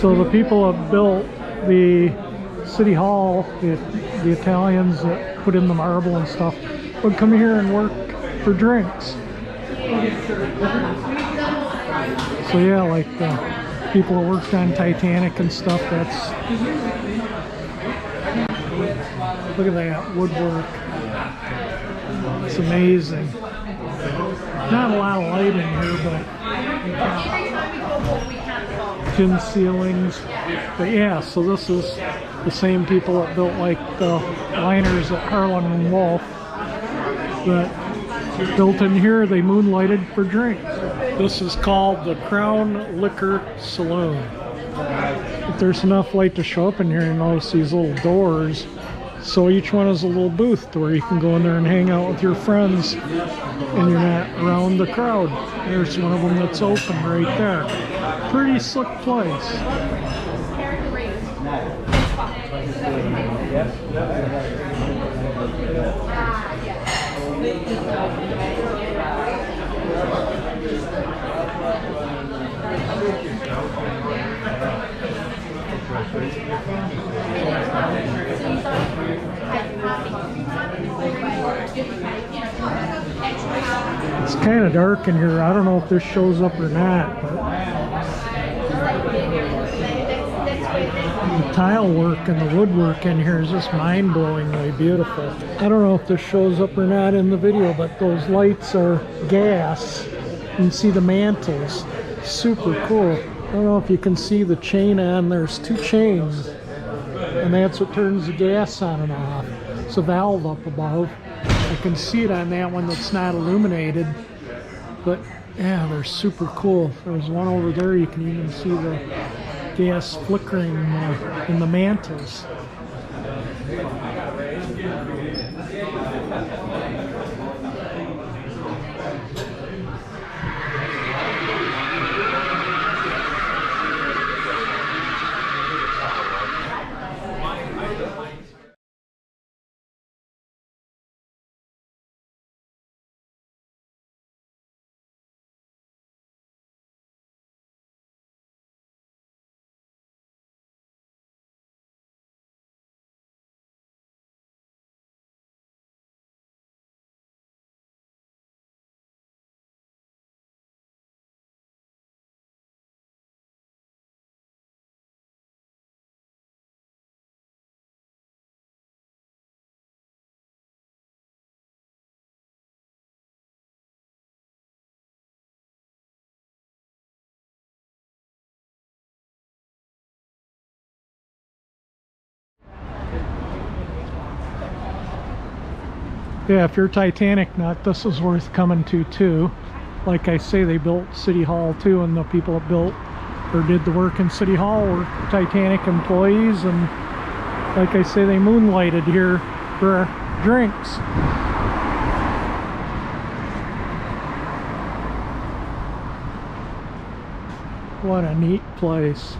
So the people that built the City Hall, the Italians that put in the marble and stuff, would come here and work for drinks. So yeah, like the people that worked on Titanic and stuff, that's... Look at that woodwork. It's amazing. Not a lot of light in here, but tin ceilings. But yeah, so this is the same people that built like the liners at Harland Wolff that built in here. They moonlighted for drinks. This is called the Crown Liquor Saloon. If there's enough light to show up in here, you notice these little doors. So each one is a little booth to where you can go in there and hang out with your friends and you're not around the crowd. There's one of them that's open right there. Pretty slick place. It's kind of dark in here. I don't know if this shows up or not, but the tile work and the woodwork in here is just mind-blowingly beautiful. I don't know if this shows up or not in the video, but those lights are gas. You can see the mantles. Super cool. I don't know if you can see the chain on. There's two chains, and that's what turns the gas on and off. It's a valve up above. I can see it on that one that's not illuminated, but yeah, they're super cool. There's one over there. You can even see the gas flickering in the mantles. Yeah, if you're a Titanic nut, this is worth coming to too. Like I say, they built City Hall too, and the people that built or did the work in City Hall were Titanic employees, and like I say, they moonlighted here for drinks. What a neat place.